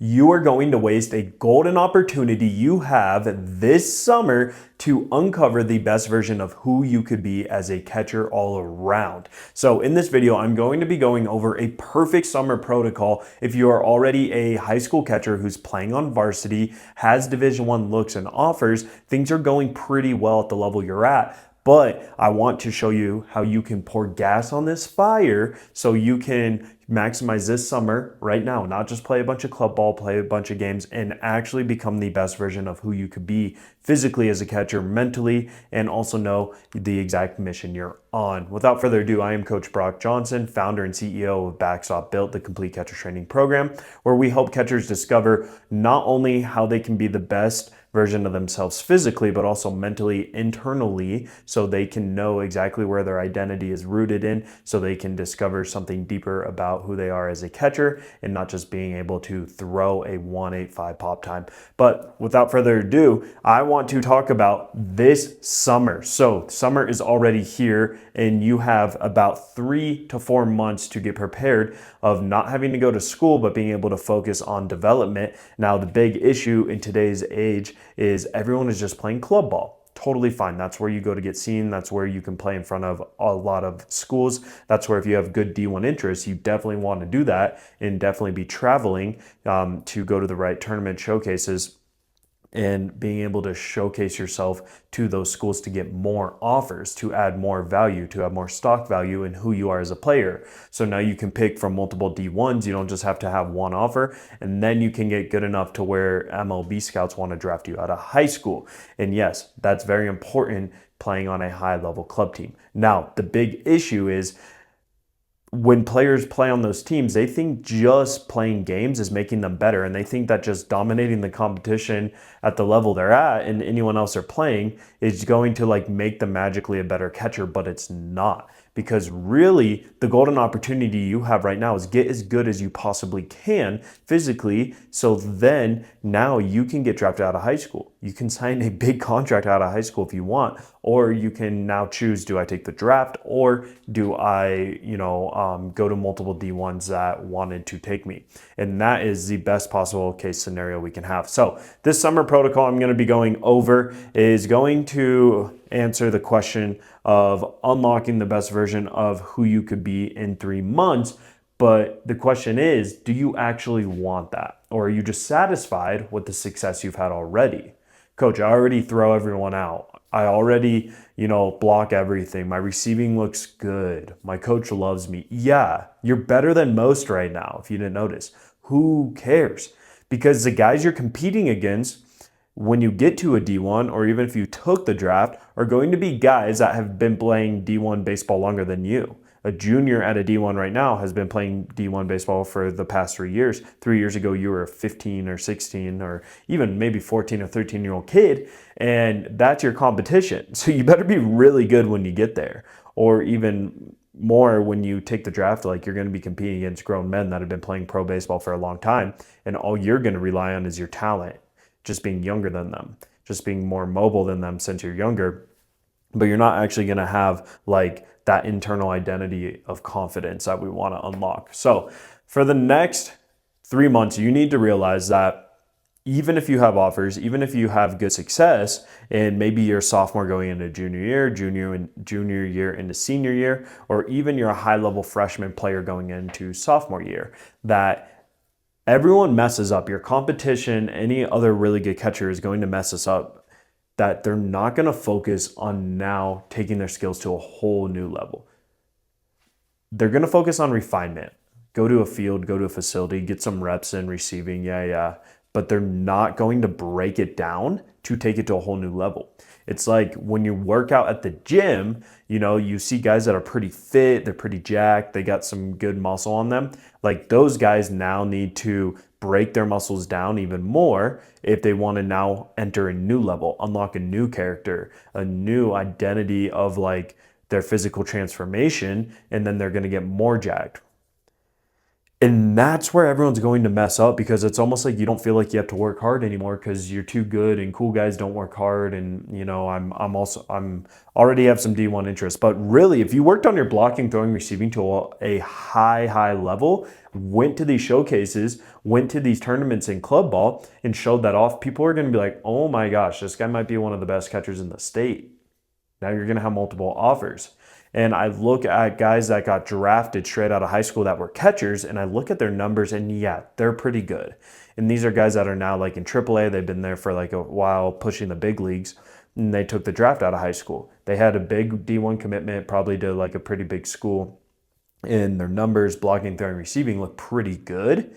You are going to waste a golden opportunity you have this summer to uncover the best version of who you could be as a catcher all around. So in this video, I'm going to be going over a perfect summer protocol if you are already a high school catcher who's playing on varsity, has Division I looks and offers, things are going pretty well at the level you're at. But I want to show you how you can pour gas on this fire so you can maximize this summer right now, not just play a bunch of club ball, play a bunch of games, and actually become the best version of who you could be physically as a catcher, mentally, and also know the exact mission you're on. Without further ado, I am Coach Brock Johnson, founder and CEO of Backstop Built, the complete catcher training program, where we help catchers discover not only how they can be the best version of themselves physically, but also mentally, internally, so they can know exactly where their identity is rooted in, so they can discover something deeper about who they are as a catcher and not just being able to throw a 185 pop time. But without further ado, I want to talk about this summer. So summer is already here and you have about 3 to 4 months to get prepared of not having to go to school, but being able to focus on development. Now, the big issue in today's age is everyone is just playing club ball. Totally fine. That's where you go to get seen. That's where you can play in front of a lot of schools. That's where if you have good D1 interests, you definitely want to do that and definitely be traveling to go to the right tournament showcases and being able to showcase yourself to those schools to get more offers, to add more value, to have more stock value in who you are as a player. So now you can pick from multiple D1s. You don't just have to have one offer, and then you can get good enough to where MLB scouts want to draft you out of high school. And yes, that's very important playing on a high level club team. Now, the big issue is when players play on those teams, they think just playing games is making them better. And they think that just dominating the competition at the level they're at and anyone else they're playing is going to make them magically a better catcher, but it's not. Because really, the golden opportunity you have right now is get as good as you possibly can physically. So then now you can get drafted out of high school. You can sign a big contract out of high school if you want, or you can now choose, do I take the draft or do I, go to multiple D1s that wanted to take me? And that is the best possible case scenario we can have. So this summer protocol I'm going to be going over is going to answer the question of unlocking the best version of who you could be in 3 months. But the question is, do you actually want that? Or are you just satisfied with the success you've had already? Coach, I already throw everyone out. I already, block everything. My receiving looks good. My coach loves me. Yeah, you're better than most right now, if you didn't notice. Who cares? Because the guys you're competing against when you get to a D1, or even if you took the draft, are going to be guys that have been playing D1 baseball longer than you. A junior at a D1 right now has been playing D1 baseball for the past 3 years. 3 years ago, you were a 15 or 16 or even maybe 14 or 13-year-old kid, and that's your competition. So you better be really good when you get there, or even more when you take the draft. You're going to be competing against grown men that have been playing pro baseball for a long time, and all you're going to rely on is your talent, just being younger than them, just being more mobile than them since you're younger. But you're not actually going to have that internal identity of confidence that we want to unlock. So for the next 3 months, you need to realize that even if you have offers, even if you have good success, and maybe you're a sophomore going into junior year into senior year, or even you're a high-level freshman player going into sophomore year, that everyone messes up. Your competition, any other really good catcher is going to mess us up, that they're not going to focus on now taking their skills to a whole new level. They're going to focus on refinement. Go to a field, go to a facility, get some reps in receiving, yeah. But they're not going to break it down to take it to a whole new level. It's like when you work out at the gym, you see guys that are pretty fit, they're pretty jacked, they got some good muscle on them. Those guys now need to break their muscles down even more if they want to now enter a new level, unlock a new character, a new identity of their physical transformation, and then they're going to get more jacked. And that's where everyone's going to mess up, because it's almost like you don't feel like you have to work hard anymore because you're too good, and cool guys don't work hard. And I'm already have some D1 interest. But really, if you worked on your blocking, throwing, receiving to a high level, went to these showcases, went to these tournaments in club ball and showed that off, people are going to be like, oh my gosh, this guy might be one of the best catchers in the state. Now you're going to have multiple offers. And I look at guys that got drafted straight out of high school that were catchers, and I look at their numbers, and yeah, they're pretty good. And these are guys that are now like in AAA. They've been there for like a while, pushing the big leagues, and they took the draft out of high school. They had a big D1 commitment, probably to like a pretty big school, and their numbers, blocking, throwing, receiving, look pretty good.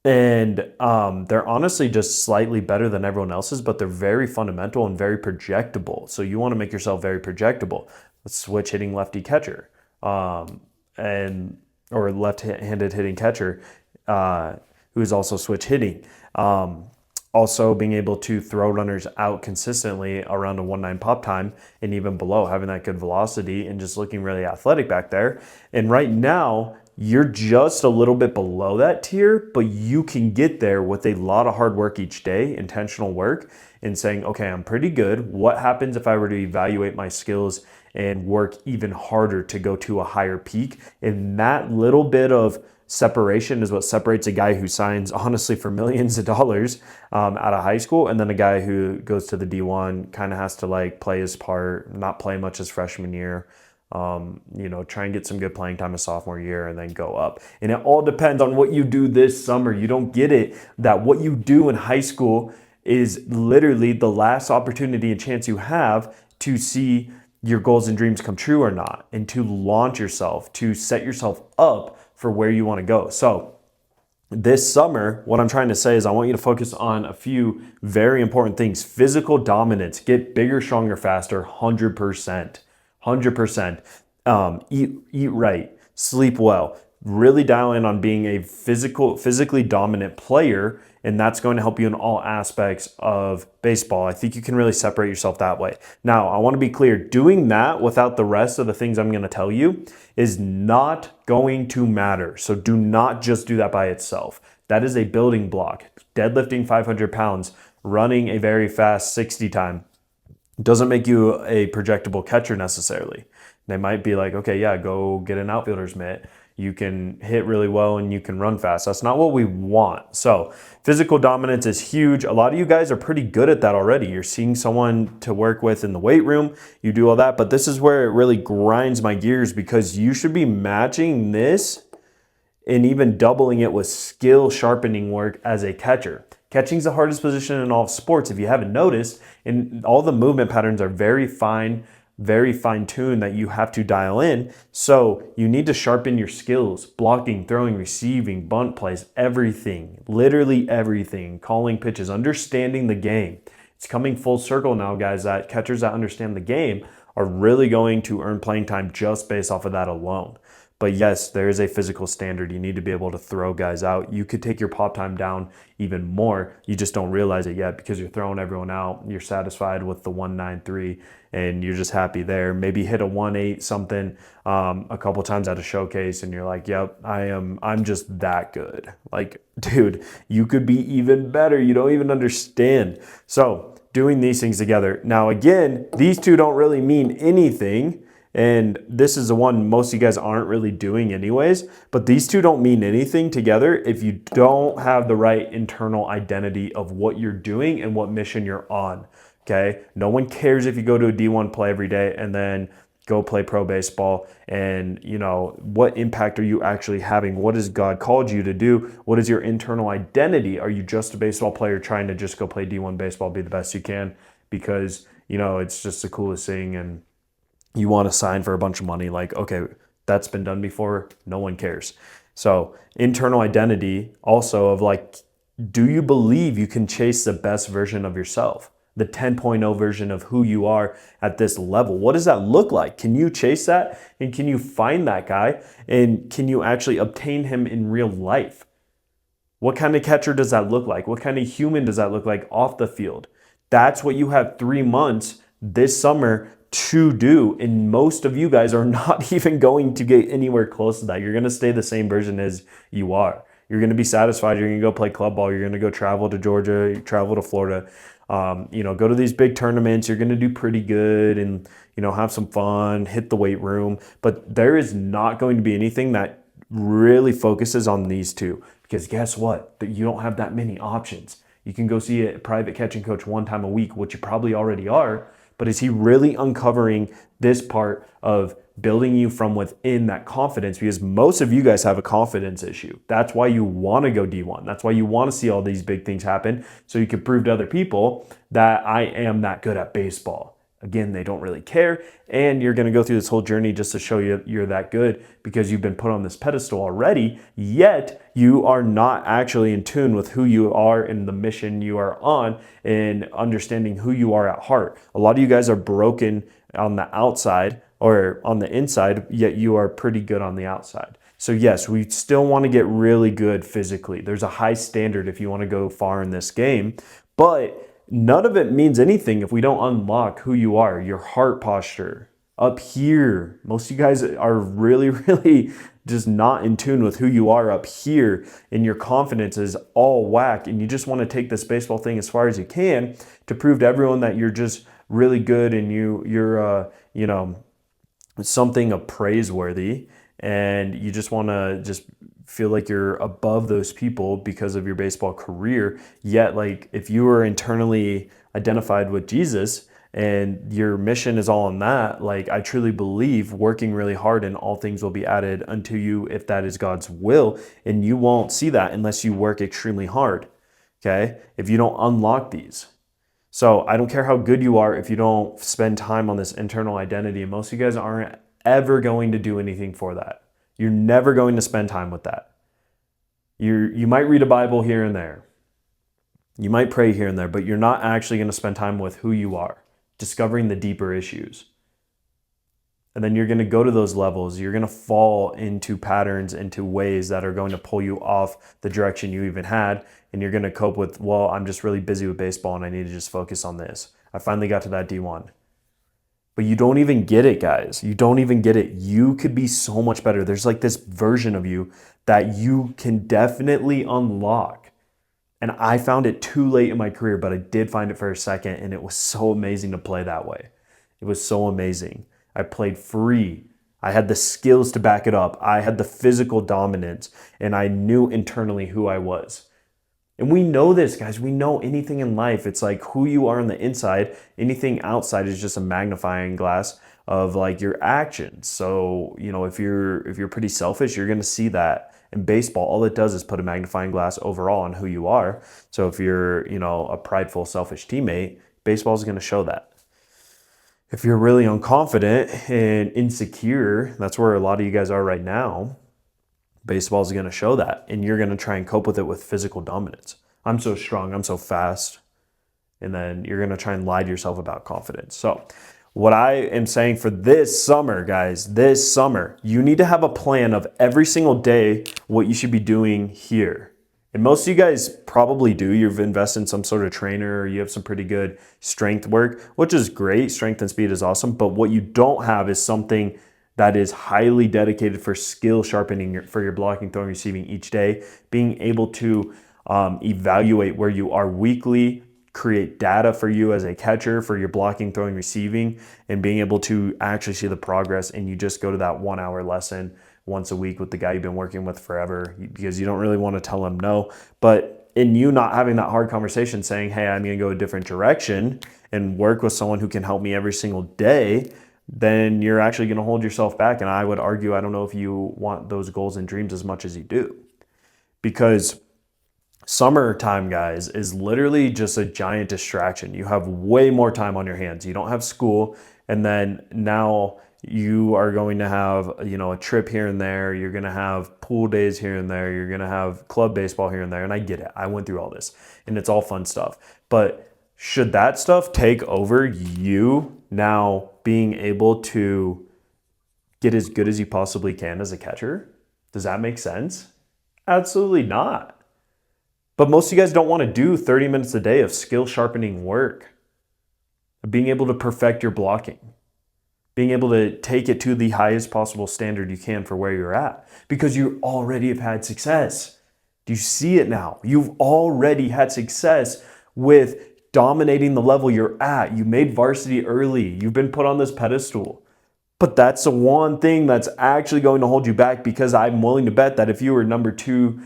And they're honestly just slightly better than everyone else's, but they're very fundamental and very projectable. So you want to make yourself very projectable. Let's switch hitting lefty catcher, and or left-handed hitting catcher, who is also switch hitting. Also being able to throw runners out consistently around a 1.9 pop time and even below, having that good velocity and just looking really athletic back there. And right now, you're just a little bit below that tier, but you can get there with a lot of hard work each day, intentional work, and saying, okay, I'm pretty good. What happens if I were to evaluate my skills and work even harder to go to a higher peak? And that little bit of separation is what separates a guy who signs, honestly, for millions of dollars out of high school, and then a guy who goes to the D1, kind of has to like play his part, not play much his freshman year. Try and get some good playing time his sophomore year and then go up. And it all depends on what you do this summer. You don't get it that what you do in high school is literally the last opportunity and chance you have to see your goals and dreams come true or not, and to launch yourself, to set yourself up for where you want to go. So this summer, what I'm trying to say is I want you to focus on a few very important things. Physical dominance, get bigger, stronger, faster, 100%. 100%. Eat right, sleep well, really dial in on being a physically dominant player, and that's going to help you in all aspects of baseball. I think you can really separate yourself that way. Now, I want to be clear, doing that without the rest of the things I'm going to tell you is not going to matter. So do not just do that by itself. That is a building block. Deadlifting 500 pounds, running a very fast 60 time, doesn't make you a projectable catcher necessarily. They might be like, okay, yeah, go get an outfielder's mitt. You can hit really well and you can run fast. That's not what we want. So physical dominance is huge. A lot of you guys are pretty good at that already. You're seeing someone to work with in the weight room. You do all that, but this is where it really grinds my gears, because you should be matching this and even doubling it with skill sharpening work as a catcher. Catching is the hardest position in all sports, if you haven't noticed, and all the movement patterns are very fine-tuned that you have to dial in. So you need to sharpen your skills, blocking, throwing, receiving, bunt plays, everything, literally everything, calling pitches, understanding the game. It's coming full circle now, guys, that catchers that understand the game are really going to earn playing time just based off of that alone. But yes, there is a physical standard. You need to be able to throw guys out. You could take your pop time down even more. You just don't realize it yet because you're throwing everyone out. You're satisfied with the 193 and you're just happy there. Maybe hit a 1.8 something a couple times at a showcase and you're like, yep, I'm just that good. Like, dude, you could be even better. You don't even understand. So doing these things together. Now, again, these two don't really mean anything. And this is the one most of you guys aren't really doing anyways, but these two don't mean anything together if you don't have the right internal identity of what you're doing and what mission you're on, okay? No one cares if you go to a D1 play every day and then go play pro baseball, and what impact are you actually having? What has God called you to do? What is your internal identity? Are you just a baseball player trying to just go play D1 baseball, be the best you can because, it's just the coolest thing and you want to sign for a bunch of money? Like, okay, that's been done before. No one cares. So internal identity also of like, do you believe you can chase the best version of yourself? The 10.0 version of who you are at this level. What does that look like? Can you chase that? And can you find that guy? And can you actually obtain him in real life? What kind of catcher does that look like? What kind of human does that look like off the field? That's what you have 3 months this summer to do. And most of you guys are not even going to get anywhere close to that. You're going to stay the same version as you are. You're going to be satisfied. You're going to go play club ball. You're going to go travel to Georgia, travel to Florida, go to these big tournaments. You're going to do pretty good and, have some fun, hit the weight room. But there is not going to be anything that really focuses on these two, because guess what? You don't have that many options. You can go see a private catching coach one time a week, which you probably already are, but is he really uncovering this part of building you from within, that confidence? Because most of you guys have a confidence issue. That's why you want to go D1. That's why you want to see all these big things happen, so you can prove to other people that I am that good at baseball. Again, they don't really care, and you're going to go through this whole journey just to show you you're that good because you've been put on this pedestal already, yet you are not actually in tune with who you are and the mission you are on and understanding who you are at heart. A lot of you guys are broken on the outside or on the inside, yet you are pretty good on the outside. So yes, we still want to get really good physically. There's a high standard if you want to go far in this game, but none of it means anything if we don't unlock who you are, your heart posture up here. Most of you guys are really, really just not in tune with who you are up here, and your confidence is all whack, and you just want to take this baseball thing as far as you can to prove to everyone that you're just really good and you're something of praiseworthy, and you just want to just feel like you're above those people because of your baseball career. Yet, like, if you were internally identified with Jesus and your mission is all in that, like, I truly believe working really hard and all things will be added unto you if that is God's will. And you won't see that unless you work extremely hard. Okay. If you don't unlock these. So I don't care how good you are if you don't spend time on this internal identity. And most of you guys aren't ever going to do anything for that. You're never going to spend time with that. You might read a Bible here and there. You might pray here and there, but you're not actually going to spend time with who you are, discovering the deeper issues. And then you're going to go to those levels. You're going to fall into patterns, into ways that are going to pull you off the direction you even had. And you're going to cope with, well, I'm just really busy with baseball and I need to just focus on this. I finally got to that D1. But you don't even get it, guys. You don't even get it. You could be so much better. There's like this version of you that you can definitely unlock. And I found it too late in my career, but I did find it for a second, and it was so amazing to play that way. It was so amazing. I played free. I had the skills to back it up. I had the physical dominance, and I knew internally who I was. And we know this, guys. We know anything in life. It's like who you are on the inside. Anything outside is just a magnifying glass of like your actions. So, if you're pretty selfish, you're going to see that. In baseball, all it does is put a magnifying glass overall on who you are. So if you're, a prideful, selfish teammate, baseball is going to show that. If you're really unconfident and insecure, that's where a lot of you guys are right now. Baseball is going to show that, and you're going to try and cope with it with physical dominance. I'm so strong, I'm so fast. And then you're going to try and lie to yourself about confidence. So what I am saying for this summer, guys, this summer, you need to have a plan of every single day what you should be doing here. And most of you guys probably do. You've invested in some sort of trainer, or you have some pretty good strength work, which is great. Strength and speed is awesome. But what you don't have is something that is highly dedicated for skill sharpening for your blocking, throwing, receiving each day, being able to evaluate where you are weekly, create data for you as a catcher for your blocking, throwing, receiving, and being able to actually see the progress. And you just go to that 1 hour lesson once a week with the guy you've been working with forever, because you don't really want to tell him no. But in you not having that hard conversation saying, hey, I'm going to go a different direction and work with someone who can help me every single day, then you're actually going to hold yourself back. And I would argue, I don't know if you want those goals and dreams as much as you do, because summertime, guys, is literally just a giant distraction. You have way more time on your hands. You don't have school. And then now you are going to have, a trip here and there. You're going to have pool days here and there. You're going to have club baseball here and there. And I get it. I went through all this and it's all fun stuff. But should that stuff take over you now being able to get as good as you possibly can as a catcher? Does that make sense? Absolutely not. But most of you guys don't want to do 30 minutes a day of skill sharpening work. being able to perfect your blocking, being able to take it to the highest possible standard you can for where you're at, because you already have had success. Do you see it now? You've already had success with dominating the level you're at. You made varsity early. You've been put on this pedestal. But that's the one thing that's actually going to hold you back, because I'm willing to bet that if you were number 2,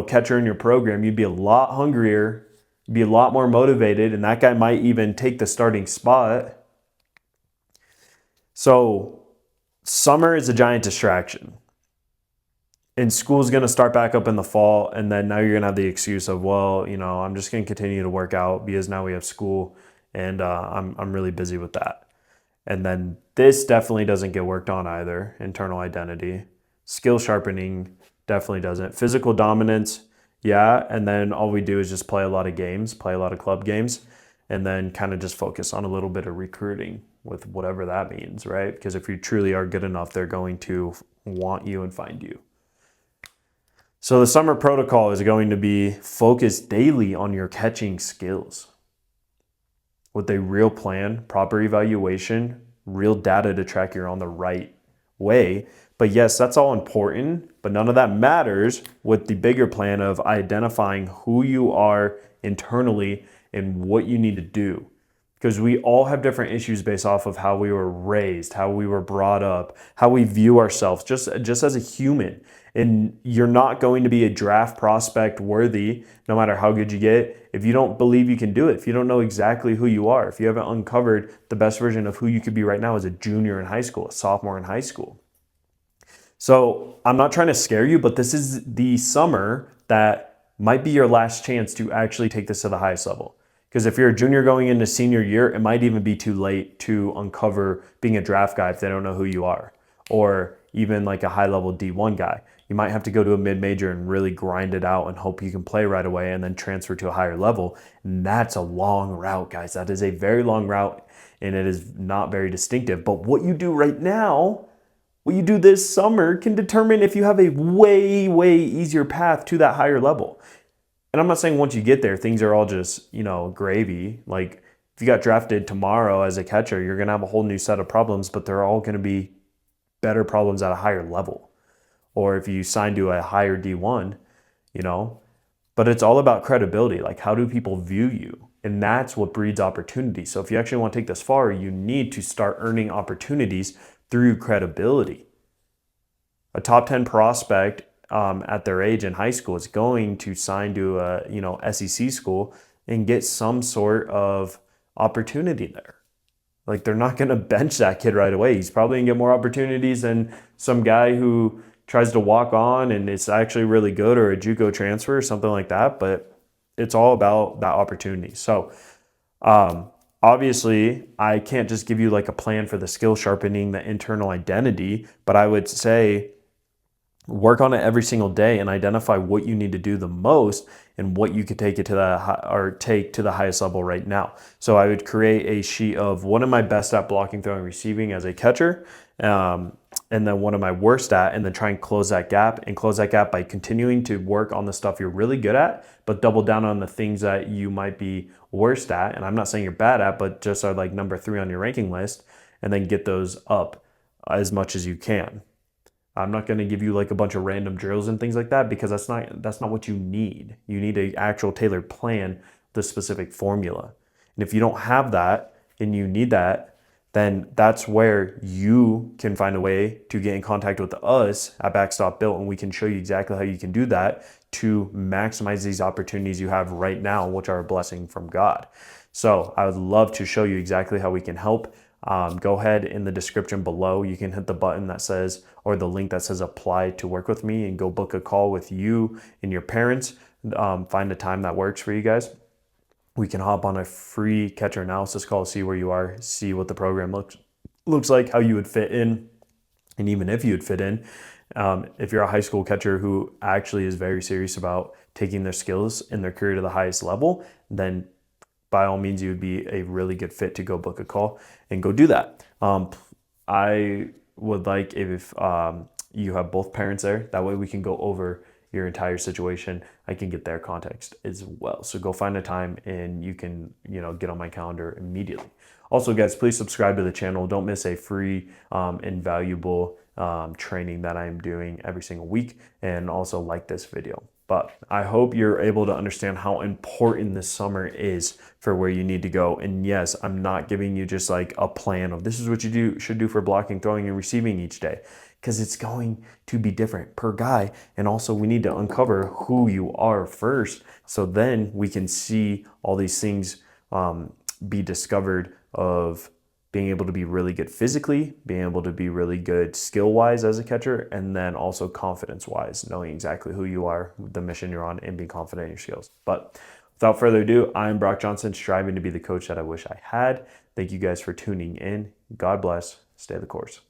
catcher in your program, you'd be a lot hungrier, be a lot more motivated, and that guy might even take the starting spot. So summer is a giant distraction. And school's going to start back up in the fall, and then now you're going to have the excuse of, well, I'm just going to continue to work out because now we have school, and I'm really busy with that. And then this definitely doesn't get worked on either. Internal identity. Skill sharpening definitely doesn't. Physical dominance, yeah. And then all we do is just play a lot of games, play a lot of club games, and then kind of just focus on a little bit of recruiting with whatever that means, right? Because if you truly are good enough, they're going to want you and find you. So the summer protocol is going to be focused daily on your catching skills with a real plan, proper evaluation, real data to track you're on the right way. But yes, that's all important, but none of that matters with the bigger plan of identifying who you are internally and what you need to do. Because we all have different issues based off of how we were raised, how we were brought up, how we view ourselves just as a human. And you're not going to be a draft prospect worthy, no matter how good you get, if you don't believe you can do it, if you don't know exactly who you are, if you haven't uncovered the best version of who you could be right now as a junior in high school, a sophomore in high school. So I'm not trying to scare you, but this is the summer that might be your last chance to actually take this to the highest level. Because if you're a junior going into senior year, it might even be too late to uncover being a draft guy if they don't know who you are. Or even like a high-level D1 guy. You might have to go to a mid-major and really grind it out and hope you can play right away and then transfer to a higher level. And that's a long route, guys. That is a very long route, and it is not very distinctive. But what you do right now, what you do this summer, can determine if you have a way, way easier path to that higher level. And I'm not saying once you get there, things are all just, gravy. Like if you got drafted tomorrow as a catcher, you're going to have a whole new set of problems, but they're all going to be better problems at a higher level. Or if you sign to a higher D1, but it's all about credibility. Like, how do people view you? And that's what breeds opportunity. So if you actually want to take this far, you need to start earning opportunities through credibility. A top 10 prospect at their age in high school is going to sign to a SEC school and get some sort of opportunity there. Like, they're not going to bench that kid right away. He's probably going to get more opportunities than some guy who tries to walk on and it's actually really good, or a JUCO transfer or something like that. But it's all about that opportunity. So obviously, I can't just give you like a plan for the skill sharpening, the internal identity, but I would say work on it every single day and identify what you need to do the most and what you could take to the highest level right now. So I would create a sheet of what am I best at blocking, throwing, receiving as a catcher, and then what am I worst at, and then try and close that gap by continuing to work on the stuff you're really good at, but double down on the things that you might be worst at. And I'm not saying you're bad at, but just are like number 3 on your ranking list, and then get those up as much as you can. I'm not going to give you like a bunch of random drills and things like that, because that's not what you need. You need an actual tailored plan, the specific formula. And if you don't have that and you need that, then that's where you can find a way to get in contact with us at Backstop Built, and we can show you exactly how you can do that to maximize these opportunities you have right now, which are a blessing from God. So I would love to show you exactly how we can help. Go ahead in the description below. You can hit the button that says, or the link that says apply to work with me, and go book a call with you and your parents. Find a time that works for you guys. We can hop on a free catcher analysis call, see where you are, see what the program looks like, how you would fit in, and even if you would fit in. If you're a high school catcher who actually is very serious about taking their skills in their career to the highest level, then by all means, you would be a really good fit to go book a call and go do that. I would like if you have both parents there. That way we can go over, your entire situation, I can get their context as well. So go find a time and you can, get on my calendar immediately. Also, guys, please subscribe to the channel. Don't miss a free and valuable training that I'm doing every single week, and also like this video. But I hope you're able to understand how important this summer is for where you need to go. And yes, I'm not giving you just like a plan of this is what you should do for blocking, throwing, and receiving each day, because it's going to be different per guy. And also we need to uncover who you are first, so then we can see all these things be discovered of being able to be really good physically, being able to be really good skill-wise as a catcher, and then also confidence-wise, knowing exactly who you are, the mission you're on, and being confident in your skills. But without further ado, I'm Brock Johnson, striving to be the coach that I wish I had. Thank you guys for tuning in. God bless. Stay the course.